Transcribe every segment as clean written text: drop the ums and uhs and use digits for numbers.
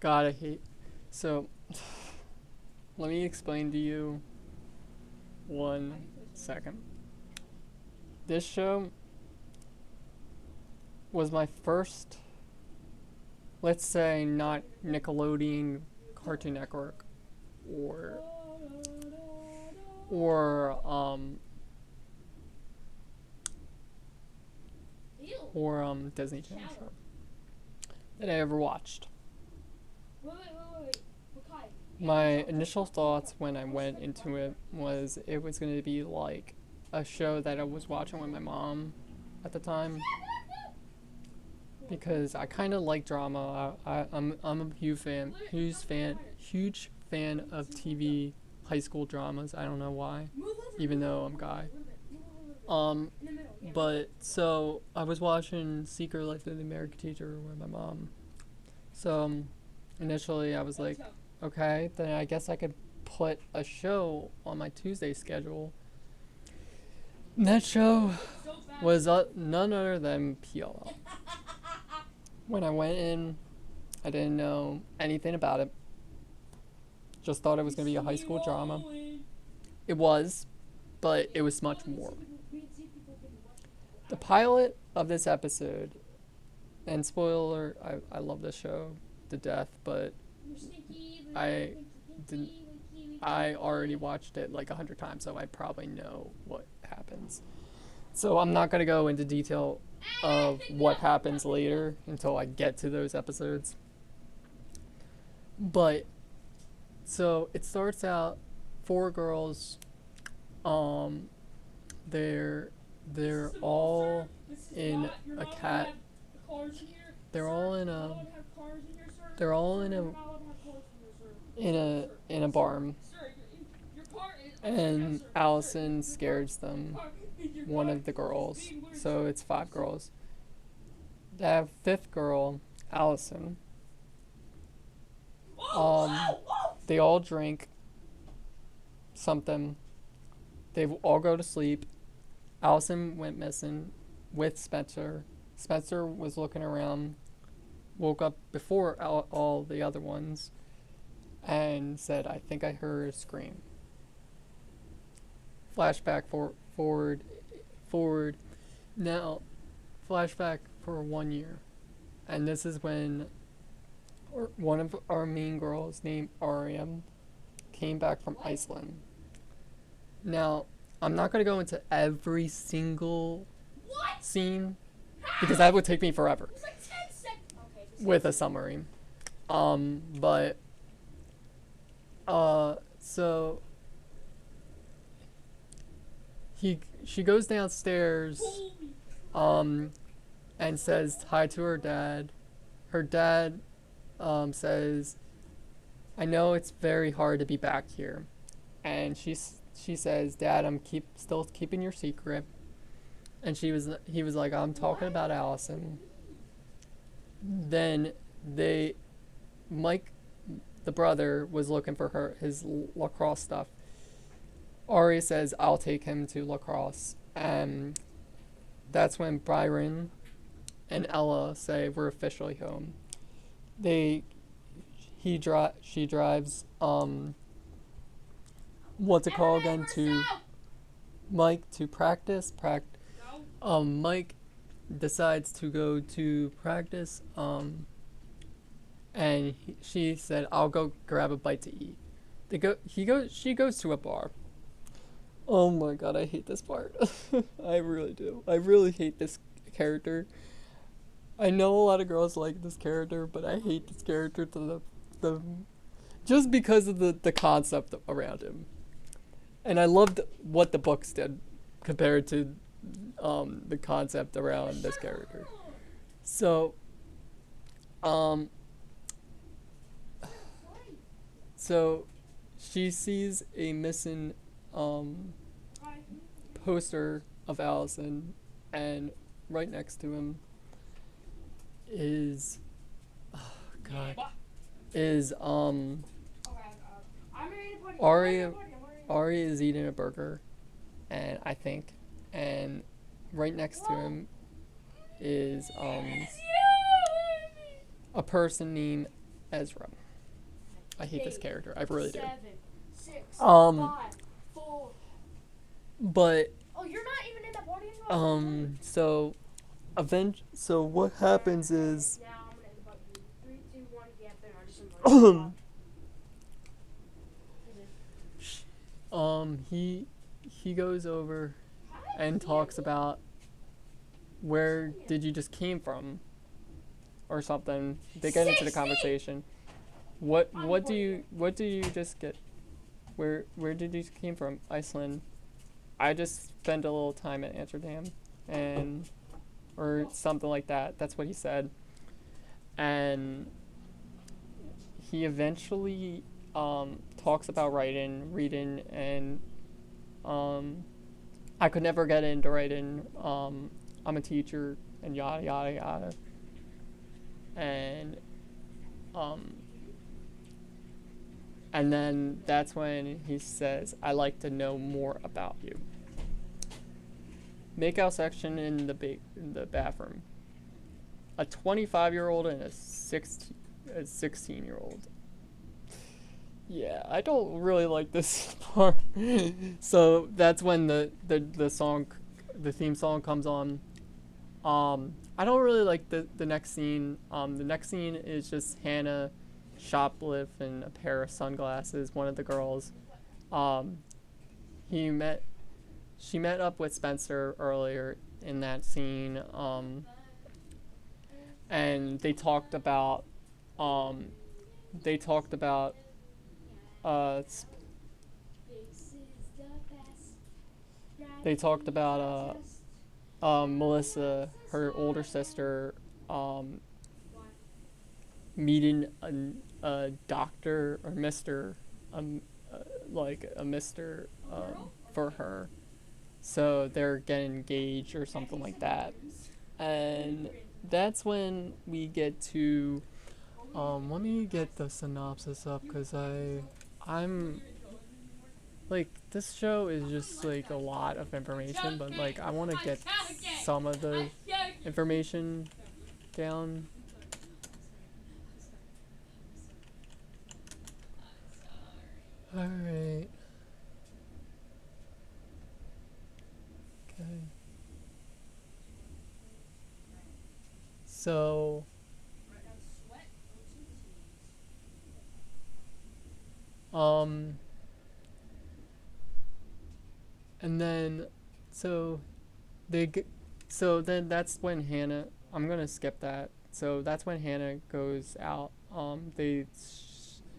God, I hate. So, let me explain to you 1 second. This show was my first, let's say, not Nickelodeon, Cartoon Network, or or um Disney Channel show that I ever watched. My initial thoughts when I went into it was it was going to be like a show that I was watching with my mom at the time because I kind of like drama. I'm a huge fan of TV high school dramas. I don't know why, even though I'm guy. Um, but so I was watching Secret Life of the American Teacher with my mom. So initially I was like, okay, then I guess I could put a show on my Tuesday schedule. And that show was none other than PLL. When I went in, I didn't know anything about it. Just thought it was going to be a high school drama. It was, but it was much more. The pilot of this episode, and spoiler, I love this show to death, but I didn't. I already watched it like 100 times, so I probably know what happens. So I'm not gonna go into detail of what happens later until I get to those episodes. But so it starts out 4 girls. Um, they're all in a cat. They're all in a. They're all in a barn, and Alison scares them. One of the girls. So it's 5 girls. The fifth girl, Alison. They all drink something. They all go to sleep. Allison went missing with Spencer. Spencer was looking around, woke up before all the other ones, and said, I think I heard a scream. Flashback forward. Now, flashback for 1 year. And this is when one of our main girls named Aria came back from Iceland. Now, I'm not going to go into every single scene because that would take me forever with a summary. But so she goes downstairs and says hi to her dad. Her dad says, I know it's very hard to be back here. And she says, Dad, I'm still keeping your secret. And he was like, I'm talking about Allison. Then Mike, the brother, was looking for his lacrosse stuff. Aria says, I'll take him to lacrosse. And that's when Byron and Ella say, we're officially home. She drives, what's it called again, to Mike to practice. Mike decides to go to practice, and she said, I'll go grab a bite to eat. She goes to a bar. Oh my god, I hate this part. I really do. I really hate this character. I know a lot of girls like this character, but I hate this character to the just because of the concept around him. And I loved what the books did compared to the concept around this character. So so she sees a missing poster of Allison, and right next to him is is Aria is eating a burger, and right next to him is a person named Ezra. I hate this character. I really do. 7, 6, Um, 5, 4. but Oh, you're not even in the party anymore. so what happens is Now I'm gonna invite you. 3, 2, 1. Yeah, then I just invite you. he goes over and talks about where did you just came from or something. They get into the conversation. What do you just get? Where did you came from? Iceland. I just spent a little time at Amsterdam, and or something like that. That's what he said. And he eventually talks about writing, reading, and I could never get into writing. I'm a teacher, and yada yada yada. And um, and then that's when he says, "I like to know more about you." Makeout section in the bathroom. A 25-year-old and a 16-year-old. Yeah, I don't really like this part. So that's when the song, the theme song comes on. I don't really like the next scene. The next scene is just Hannah shoplifting a pair of sunglasses. One of the girls. Um, he met, she met up with Spencer earlier in that scene. And they talked about, um, they talked about, uh, they talked about Melissa, her older sister, um, meeting a doctor or Mister, like a Mister, for her. So they're getting engaged or something like that. And that's when we get to, let me get the synopsis up because I'm like, this show is just like a lot of information, but like I want to get some of the information down. All right. Okay. So, um, and then, so they get, so then that's when Hannah. I'm gonna skip that. So that's when Hannah goes out.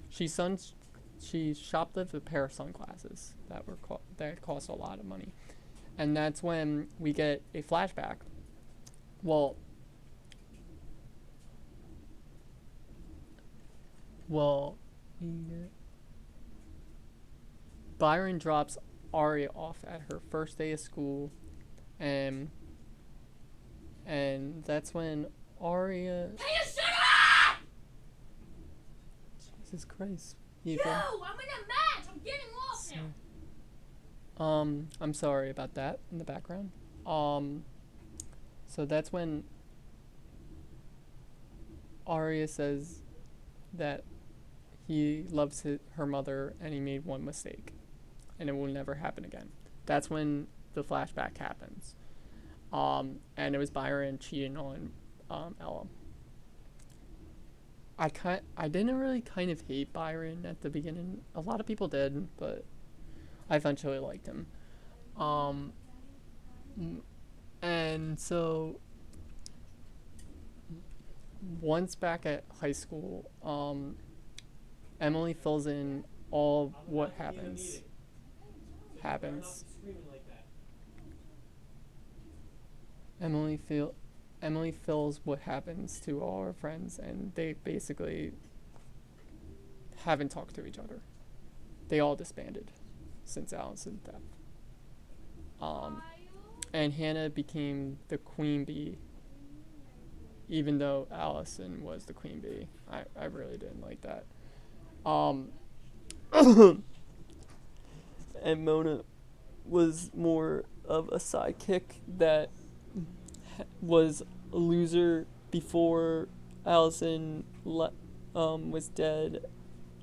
She sons, she shoplifted a pair of sunglasses that cost a lot of money, and that's when we get a flashback. Well, well, Byron drops Aria off at her first day of school, and that's when Aria. Jesus Christ, Ethan. No, I'm in a match. I'm getting off now. I'm sorry about that in the background. So that's when Aria says that he loves her mother and he made one mistake, and it will never happen again. That's when the flashback happens. And it was Byron cheating on Ella. I didn't really kind of hate Byron at the beginning. A lot of people did, but I eventually liked him. Um, and so once back at high school, Emily fills in all what happens. Emily fills what happens to all her friends, and they basically haven't talked to each other. They all disbanded since Alison's death. And Hannah became the queen bee, even though Alison was the queen bee. I really didn't like that. And Mona was more of a sidekick that was a loser before Alison was dead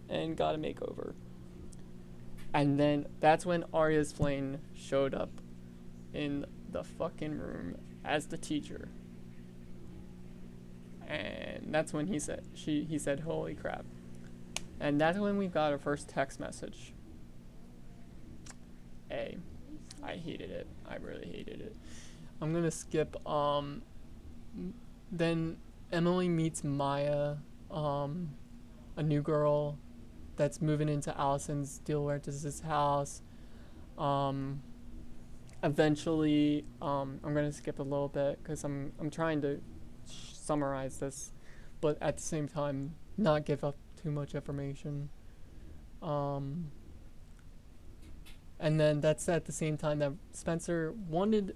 and got a makeover. And then that's when Aria's flame showed up in the fucking room as the teacher. And that's when he said holy crap. And that's when we got our first text message. I hated it. I really hated it. I'm gonna skip then Emily meets Maya, a new girl that's moving into Alison's Dealwertis' house. Eventually, I'm gonna skip a little bit because I'm trying to summarize this, but at the same time not give up too much information. And then that's at the same time that Spencer wanted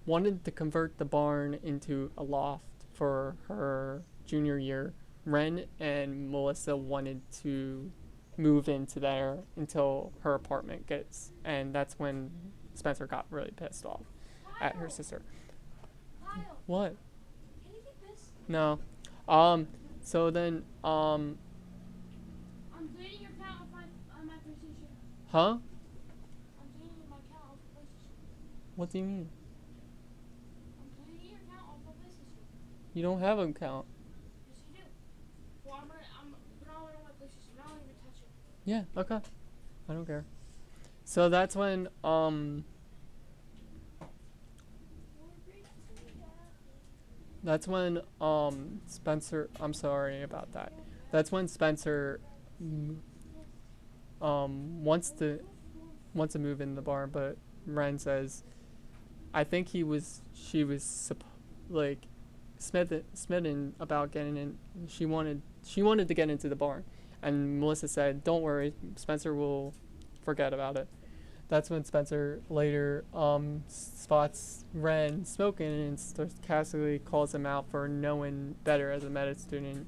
to convert the barn into a loft for her junior year. Ren and Melissa wanted to move into there until her apartment gets, and that's when Spencer got really pissed off at her sister. Kyle, What? can you get this? No. So then, I'm deleting your account on my PlayStation. huh? I'm deleting my account off the PlayStation. What do you mean? I'm deleting your account off the PlayStation. You don't have an account. Yes, you do. Well, I'm putting all it on my PlayStation. I don't even touch it. Yeah, okay. I don't care. So that's when, Spencer, I'm sorry about that. That's when Spencer, wants to move in the barn, but Ren says, I think she was smitten about getting in. She wanted to get into the barn, and Melissa said, "Don't worry, Spencer will forget about it." That's when Spencer later spots Ren smoking and sarcastically calls him out for knowing better as a med student.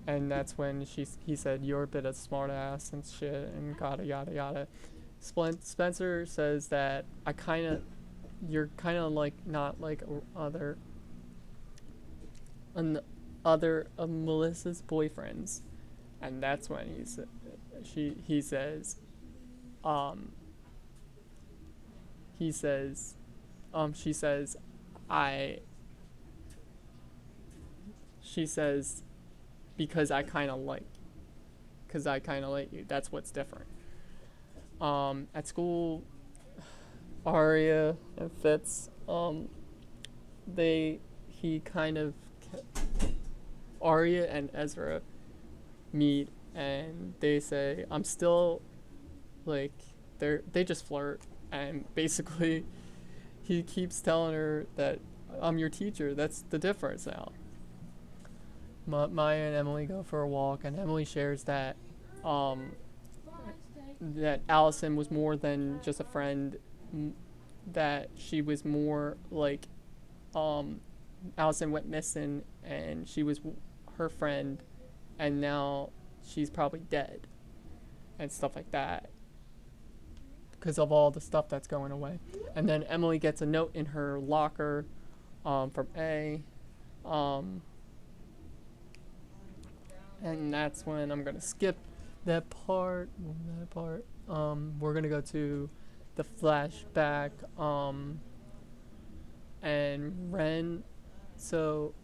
And that's when he said, "You're a bit of smart ass and shit," and yada yada yada. Spencer says that you're kind of like not like other of Melissa's boyfriends, and that's when he says, she says, because I kind of like you. That's what's different. At school, Aria and Fitz, Aria and Ezra meet, and they say, I'm still, like, they just flirt, and basically he keeps telling her that I'm your teacher. That's the difference now. Maya and Emily go for a walk, and Emily shares that that Alison was more than just a friend, that she was more like Alison went missing and she was her friend, and now she's probably dead and stuff like that because of all the stuff that's going away. And then Emily gets a note in her locker from A, and that's when I'm gonna skip that part. We're gonna go to the flashback, and Ren. So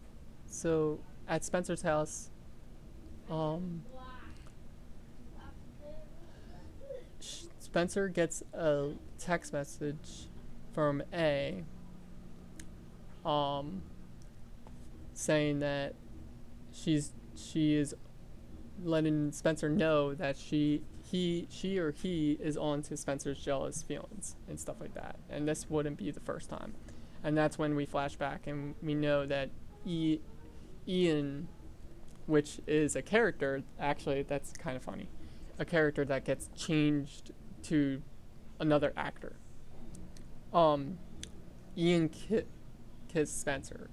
at Spencer's house, Spencer gets a text message from A, saying that she is letting Spencer know that she or he is on to Spencer's jealous feelings and stuff like that. And this wouldn't be the first time. And that's when we flash back and we know that Ian, which is a character, actually, that's kind of funny, a character that gets changed to another actor. Ian kissed Spencer.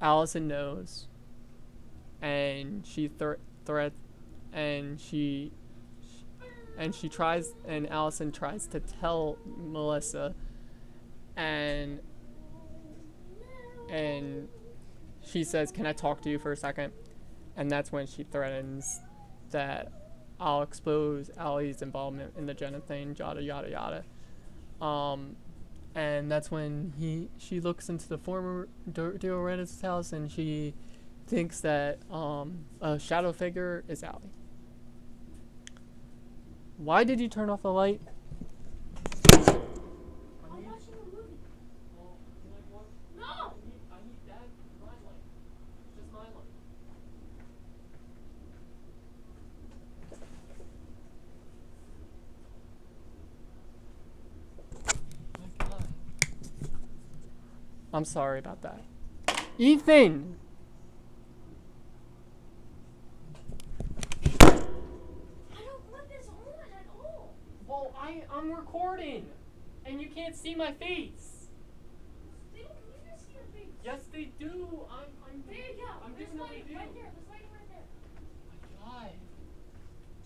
Alison knows, and she and Alison tries to tell Melissa, and she says, "Can I talk to you for a second?" and that's when she threatens that I'll expose Allie's involvement in the Jenna thing, yada yada yada. And that's when she looks into the former Diorentis' house, and she thinks that a shadow figure is Allie. Why did you turn off the light? I'm watching a movie. No! I need that my light. Just my light. My God. I'm sorry about that. Ethan! I don't want this on at all. Well, I'm recording, and you can't see my face. They don't need to see your face. Yes, they do. I'm There you go. I'm There's doing what they light do. right there. There's light right there. My God.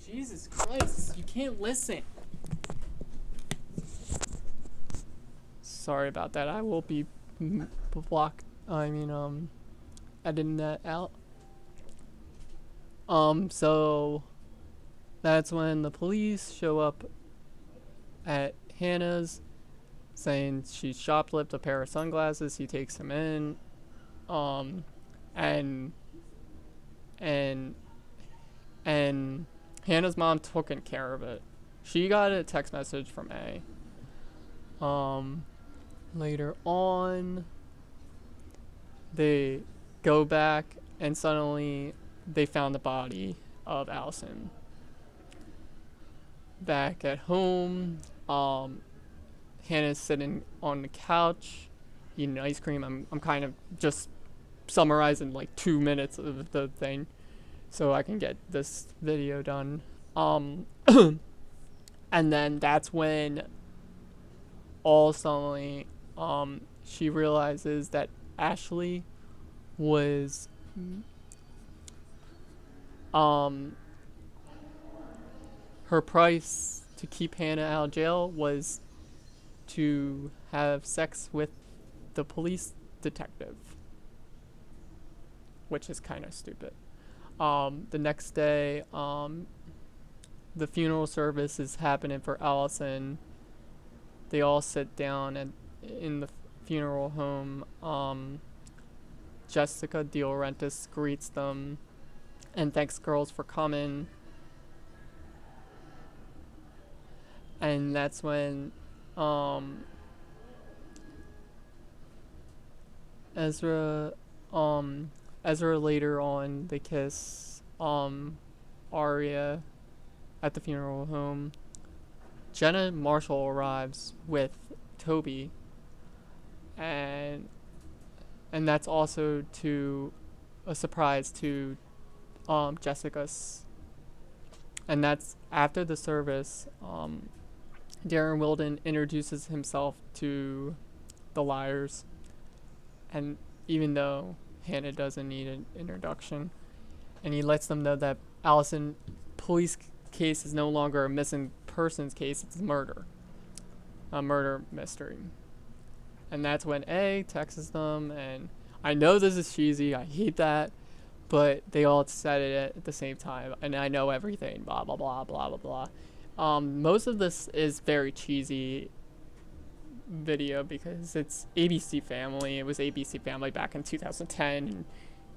Jesus Christ, you can't listen. Sorry about that. I will be editing that out. So that's when the police show up at Hannah's, saying she shoplifted a pair of sunglasses. He takes them in, and Hannah's mom took care of it. She got a text message from A. Later on, they go back, and suddenly they found the body of Alison. Back at home, Hannah's sitting on the couch eating ice cream. I'm kind of just summarizing like 2 minutes of the thing so I can get this video done. And then that's when all suddenly she realizes that Ashley was her price to keep Hannah out of jail was to have sex with the police detective, which is kind of stupid. The next day, the funeral service is happening for Alison. They all sit down in the funeral home. Jessica De Laurentiis greets them and thanks girls for coming. And that's when Ezra later on, they kiss Aria at the funeral home. Jenna Marshall arrives with Toby, and that's also to a surprise to Jessica's. And that's after the service. Darren Wilden introduces himself to the liars, and even though Hannah doesn't need an introduction, and he lets them know that Alison police case is no longer a missing persons case, it's a murder mystery. And that's when A texts them, and I know this is cheesy, I hate that, but they all said it at the same time, and I know everything, blah blah blah blah blah blah. Most of this is very cheesy video because it's ABC Family. It was ABC Family back in 2010, and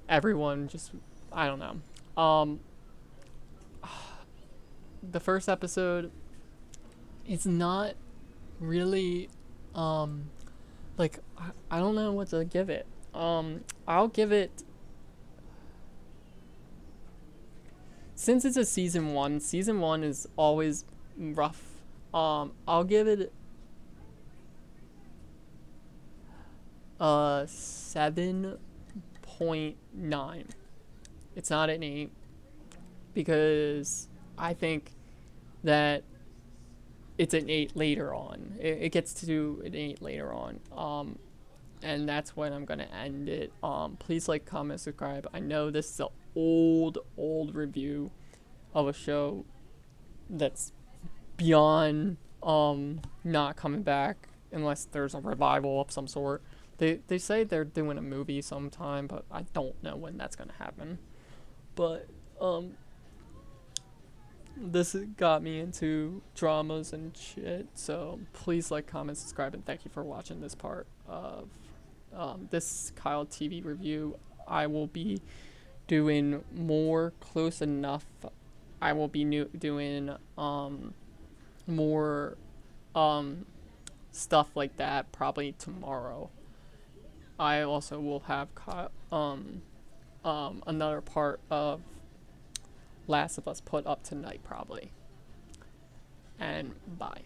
everyone just, I don't know. The first episode, it's not really, like, I don't know what to give it. I'll give it, since it's a season one is always rough. I'll give it 7.9. It's not an 8 because I think that it's an 8 later on. It gets to an 8 later on. And that's when I'm gonna end it. Please like, comment, subscribe. I know this is an old review of a show that's beyond not coming back unless there's a revival of some sort. They say they're doing a movie sometime, but I don't know when that's gonna happen. But this got me into dramas and shit. So please like, comment, subscribe, and thank you for watching this part of this Kyle TV review. I will be doing more Close Enough. I will be doing more stuff like that probably tomorrow. I also will have another part of Last of Us put up tonight probably. And bye.